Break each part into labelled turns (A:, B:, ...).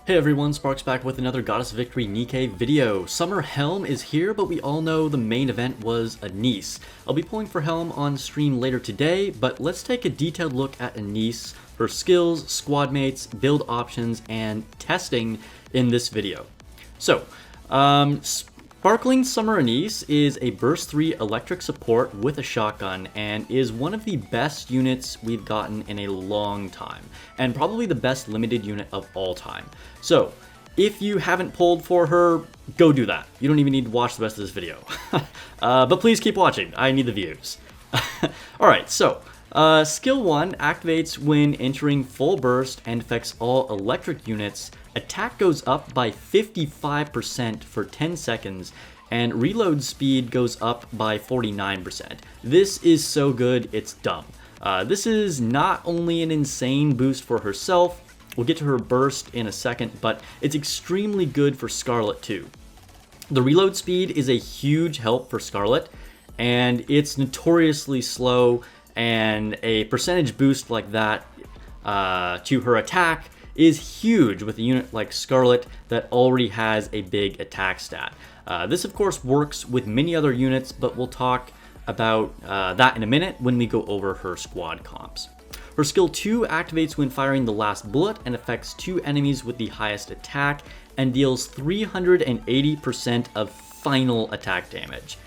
A: Hey everyone, Sparks back with another Goddess of Victory Nikke video. Summer Helm is here, but we all know the main event was Anise. I'll be pulling for Helm on stream later today, but let's take a detailed look at Anise, her skills, squad mates, build options, and testing in this video. So, Sparkling Summer Anise is a burst 3 electric support with a shotgun and is one of the best units we've gotten in a long time, and probably the best limited unit of all time. So, if you haven't pulled for her, go do that. You don't even need to watch the rest of this video. But please keep watching, I need the views. Alright, so, Skill 1 activates when entering full burst and affects all electric units. Attack goes up by 55% for 10 seconds, and reload speed goes up by 49%. This is so good, it's dumb. This is not only an insane boost for herself, we'll get to her burst in a second, but it's extremely good for Scarlet too. The reload speed is a huge help for Scarlet, and it's notoriously slow, and a percentage boost like that to her attack is huge with a unit like Scarlet that already has a big attack stat. This of course works with many other units, but we'll talk about that in a minute when we go over her squad comps. Her skill 2 activates when firing the last bullet and affects 2 enemies with the highest attack and deals 380% of final attack damage.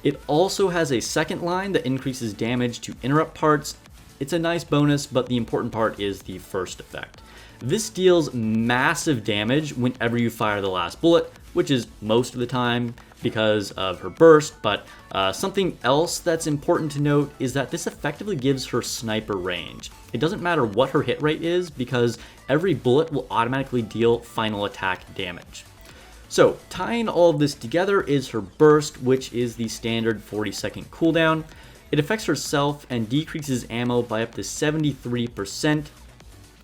A: It also has a second line that increases damage to interrupt parts. It's a nice bonus, but the important part is the first effect. This deals massive damage whenever you fire the last bullet, which is most of the time because of her burst, but something else that's important to note is that this effectively gives her sniper range. It doesn't matter what her hit rate is because every bullet will automatically deal final attack damage. So, tying all of this together is her burst, which is the standard 40-second cooldown. It affects herself and decreases ammo by up to 73%,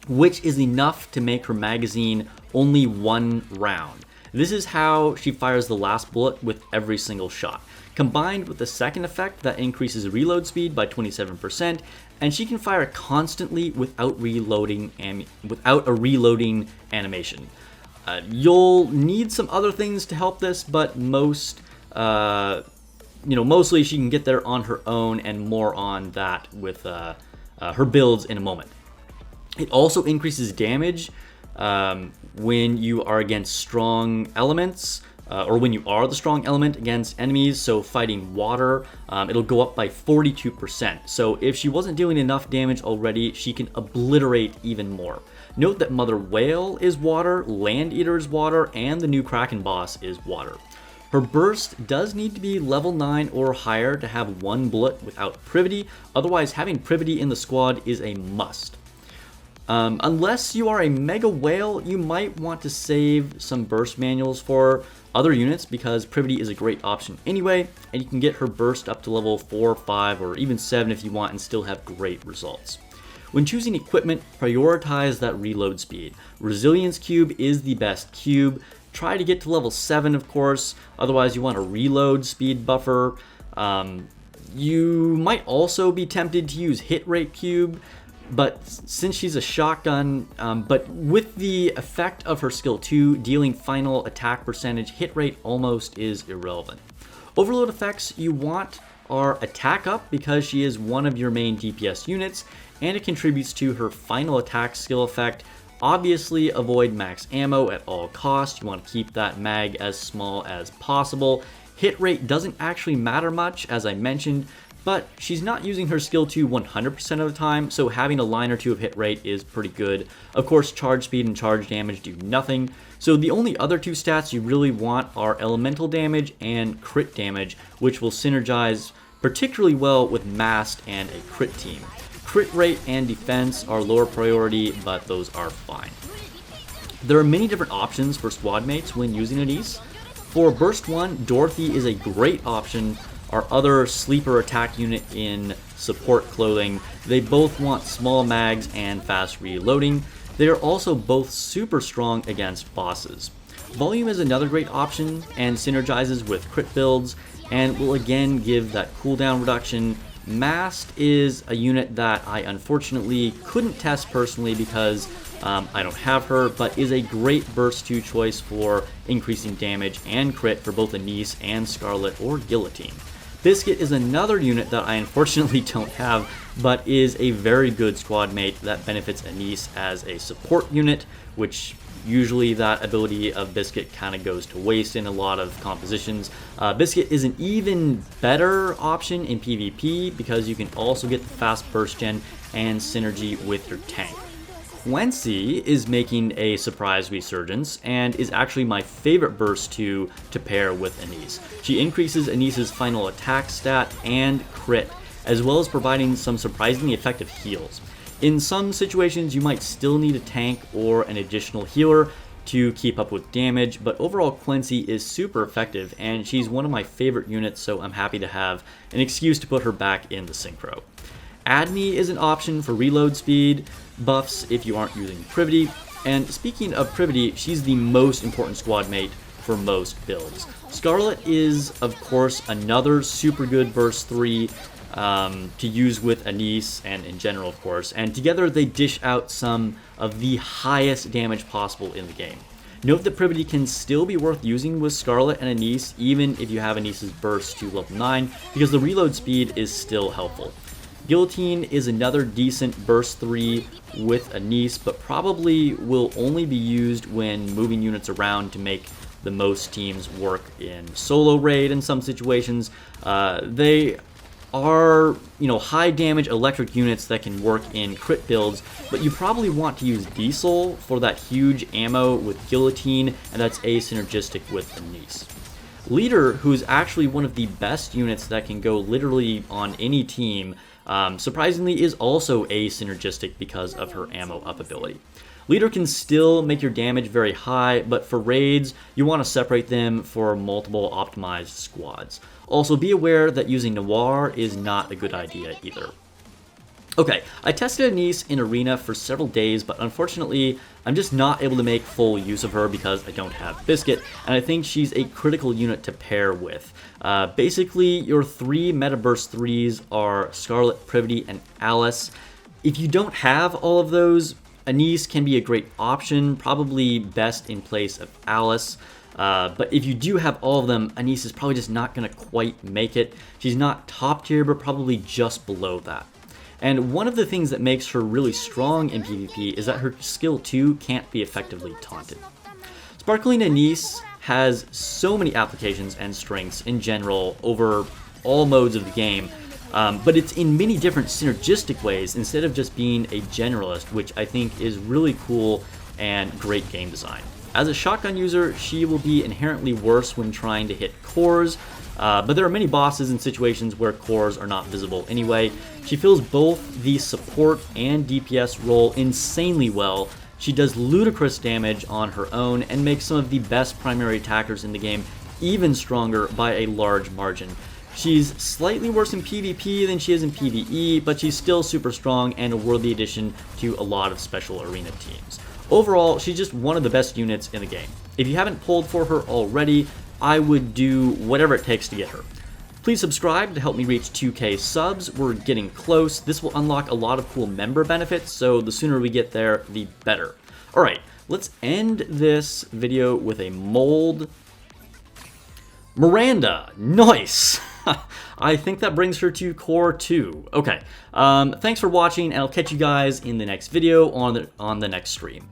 A: which is enough to make her magazine only 1 round. This is how she fires the last bullet with every single shot, combined with the second effect that increases reload speed by 27%, and she can fire constantly without a reloading animation. You'll need some other things to help this, but mostly she can get there on her own, and more on that with her builds in a moment. It also increases damage when you are against strong elements, or when you are the strong element against enemies. So fighting water, it'll go up by 42%. So if she wasn't doing enough damage already, she can obliterate even more. Note that Mother Whale is water, Land Eater is water, and the new Kraken boss is water. Her burst does need to be level 9 or higher to have 1 bullet without privity, otherwise having privity in the squad is a must. Unless you are a Mega Whale, you might want to save some burst manuals for other units because privity is a great option anyway, and you can get her burst up to level 4, 5, or even 7 if you want and still have great results. When choosing equipment, prioritize that reload speed. Resilience Cube is the best cube. Try to get to level 7 of course, otherwise you want a reload speed buffer. You might also be tempted to use Hit Rate Cube, but since she's a shotgun, but with the effect of her skill 2, dealing final attack percentage, hit rate almost is irrelevant. Overload effects you want are attack up because she is one of your main DPS units, and it contributes to her final attack skill effect. Obviously avoid max ammo at all costs, you want to keep that mag as small as possible. Hit rate doesn't actually matter much, as I mentioned, but she's not using her skill 2 100% of the time, so having a line or 2 of hit rate is pretty good. Of course, charge speed and charge damage do nothing, so the only other 2 stats you really want are elemental damage and crit damage, which will synergize particularly well with Mast and a crit team. Crit rate and defense are lower priority, but those are fine. There are many different options for squad mates when using Anise. For Burst 1, Dorothy is a great option. Our other sleeper attack unit in support clothing, they both want small mags and fast reloading. They are also both super strong against bosses. Volume is another great option and synergizes with crit builds and will again give that cooldown reduction. Mast is a unit that I unfortunately couldn't test personally because I don't have her, but is a great burst 2 choice for increasing damage and crit for both Anise and Scarlet or Guillotine. Biscuit is another unit that I unfortunately don't have, but is a very good squad mate that benefits Anise as a support unit, which usually that ability of Biscuit kind of goes to waste in a lot of compositions. Biscuit is an even better option in PvP because you can also get the fast burst gen and synergy with your tank. Quincy is making a surprise resurgence and is actually my favorite burst 2 to pair with Anise. She increases Anise's final attack stat and crit, as well as providing some surprisingly effective heals. In some situations you might still need a tank or an additional healer to keep up with damage, but overall Quincy is super effective and she's one of my favorite units, so I'm happy to have an excuse to put her back in the synchro. Adney is an option for reload speed buffs if you aren't using Privity, and speaking of Privity, she's the most important squad mate for most builds. Scarlet is, of course, another super good burst 3 to use with Anise and in general, of course, and together they dish out some of the highest damage possible in the game. Note that Privity can still be worth using with Scarlet and Anise even if you have Anise's burst to level 9, because the reload speed is still helpful. Guillotine is another decent burst 3 with Anise, but probably will only be used when moving units around to make the most teams work in solo raid in some situations. They are, high damage electric units that can work in crit builds, but you probably want to use Diesel for that huge ammo with Guillotine, and that's synergistic with Anise. Leader, who's actually one of the best units that can go literally on any team, surprisingly is also synergistic because of her ammo up ability. Leader can still make your damage very high, but for raids, you want to separate them for multiple optimized squads. Also, be aware that using Noir is not a good idea either. Okay, I tested Anise in Arena for several days, but unfortunately, I'm just not able to make full use of her because I don't have Biscuit, and I think she's a critical unit to pair with. Basically, your 3 meta burst 3s are Scarlet, Privity, and Alice. If you don't have all of those, Anise can be a great option, probably best in place of Alice. But if you do have all of them, Anise is probably just not going to quite make it. She's not top tier, but probably just below that. And one of the things that makes her really strong in PvP is that her skill 2 can't be effectively taunted. Sparkling Anise has so many applications and strengths in general over all modes of the game, but it's in many different synergistic ways instead of just being a generalist, which I think is really cool and great game design. As a shotgun user, she will be inherently worse when trying to hit cores, but there are many bosses and situations where cores are not visible anyway. She fills both the support and DPS role insanely well. She does ludicrous damage on her own and makes some of the best primary attackers in the game even stronger by a large margin. She's slightly worse in PvP than she is in PvE, but she's still super strong and a worthy addition to a lot of special arena teams. Overall, she's just one of the best units in the game. If you haven't pulled for her already, I would do whatever it takes to get her. Please subscribe to help me reach 2K subs. We're getting close. This will unlock a lot of cool member benefits, so the sooner we get there, the better. Alright, let's end this video with a mold. Miranda, nice! I think that brings her to core 2. Okay, thanks for watching, and I'll catch you guys in the next video on the next stream.